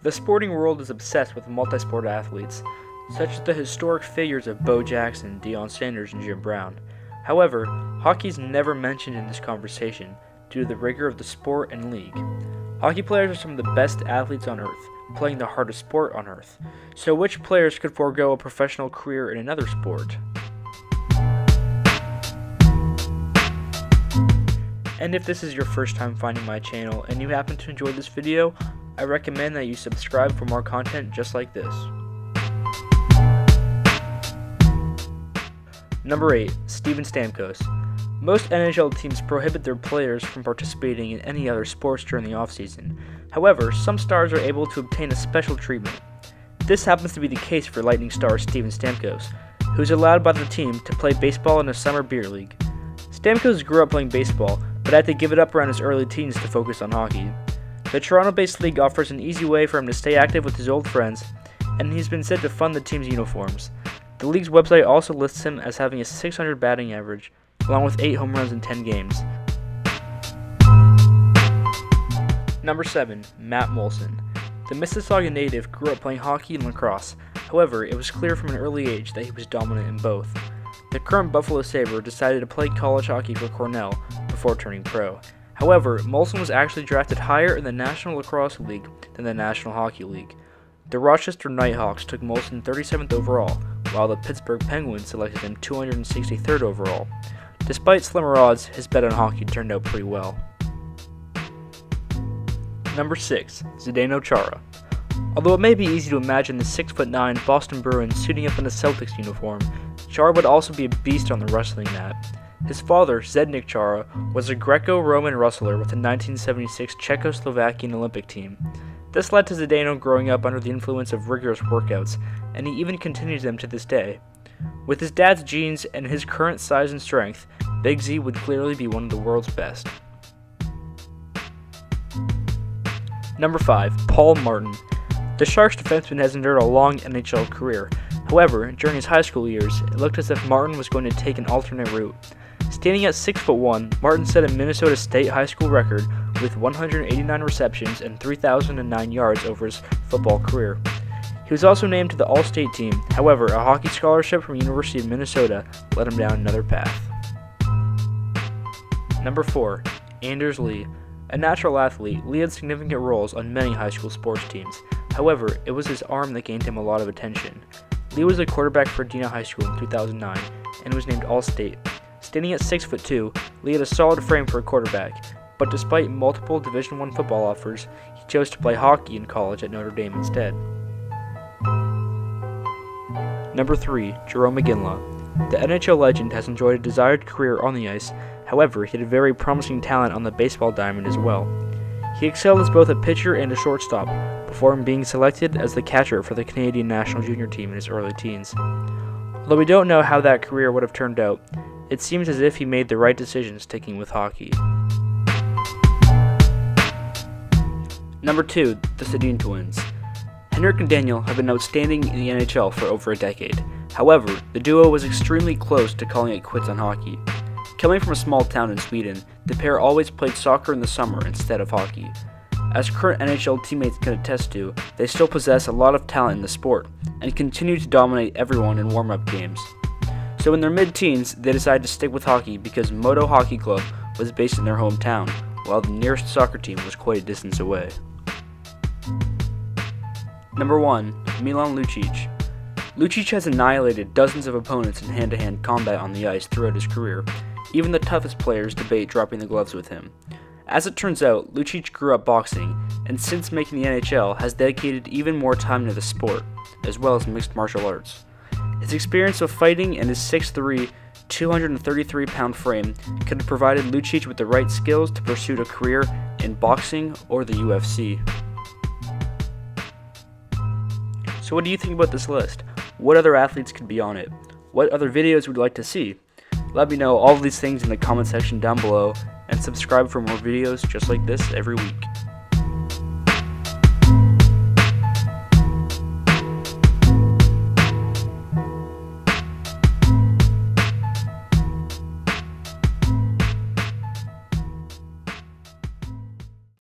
The sporting world is obsessed with multi-sport athletes, such as the historic figures of Bo Jackson, Deion Sanders, and Jim Brown. However, hockey is never mentioned in this conversation due to the rigor of the sport and league. Hockey players are some of the best athletes on earth, playing the hardest sport on earth. So which players could forego a professional career in another sport? And if this is your first time finding my channel and you happen to enjoy this video, I recommend that you subscribe for more content just like this. Number 8. Steven Stamkos. Most NHL teams prohibit their players from participating in any other sports during the offseason. However, some stars are able to obtain a special treatment. This happens to be the case for Lightning star Steven Stamkos, who is allowed by the team to play baseball in a summer beer league. Stamkos grew up playing baseball, but had to give it up around his early teens to focus on hockey. The Toronto-based league offers an easy way for him to stay active with his old friends, and he's been said to fund the team's uniforms. The league's website also lists him as having a .600 batting average, along with 8 home runs in 10 games. Number 7. Matt Moulson. The Mississauga native grew up playing hockey and lacrosse. However, it was clear from an early age that he was dominant in both. The current Buffalo Sabre decided to play college hockey for Cornell before turning pro. However, Moulson was actually drafted higher in the National Lacrosse League than the National Hockey League. The Rochester Nighthawks took Moulson 37th overall, while the Pittsburgh Penguins selected him 263rd overall. Despite slimmer odds, his bet on hockey turned out pretty well. Number 6. Zdeno Chara. Although it may be easy to imagine the 6'9" Boston Bruins suiting up in a Celtics uniform, Chara would also be a beast on the wrestling mat. His father, Zdeno Chara, was a Greco-Roman wrestler with the 1976 Czechoslovakian Olympic team. This led to Zdeno growing up under the influence of rigorous workouts, and he even continues them to this day. With his dad's genes and his current size and strength, Big Z would clearly be one of the world's best. Number 5. Paul Martin. The Sharks defenseman has endured a long NHL career. However, during his high school years, it looked as if Martin was going to take an alternate route. Standing at 6'1", Martin set a Minnesota State high school record with 189 receptions and 3,009 yards over his football career. He was also named to the All-State team. However, a hockey scholarship from University of Minnesota led him down another path. Number 4. Anders Lee. A natural athlete, Lee had significant roles on many high school sports teams. However, it was his arm that gained him a lot of attention. Lee was a quarterback for Dina High School in 2009 and was named All-State. Standing at 6'2", Lee had a solid frame for a quarterback, but despite multiple Division I football offers, he chose to play hockey in college at Notre Dame instead. Number 3. Jarome Iginla. The NHL legend has enjoyed a desired career on the ice. However, he had a very promising talent on the baseball diamond as well. He excelled as both a pitcher and a shortstop, before being selected as the catcher for the Canadian national junior team in his early teens. Although we don't know how that career would have turned out, it seems as if he made the right decision sticking with hockey. Number 2. The Sabine Twins. Henrik and Daniel have been outstanding in the NHL for over a decade. However, the duo was extremely close to calling it quits on hockey. Coming from a small town in Sweden, the pair always played soccer in the summer instead of hockey. As current NHL teammates can attest to, they still possess a lot of talent in the sport, and continue to dominate everyone in warm-up games. So in their mid-teens, they decided to stick with hockey because Modo Hockey Club was based in their hometown, while the nearest soccer team was quite a distance away. Number 1. Milan Lucic. Lucic has annihilated dozens of opponents in hand-to-hand combat on the ice throughout his career. Even the toughest players debate dropping the gloves with him. As it turns out, Lucic grew up boxing, and since making the NHL has dedicated even more time to the sport, as well as mixed martial arts. His experience of fighting and his 6'3", 233-pound frame could have provided Lucic with the right skills to pursue a career in boxing or the UFC. So what do you think about this list? What other athletes could be on it? What other videos would you like to see? Let me know all of these things in the comment section down below, and subscribe for more videos just like this every week.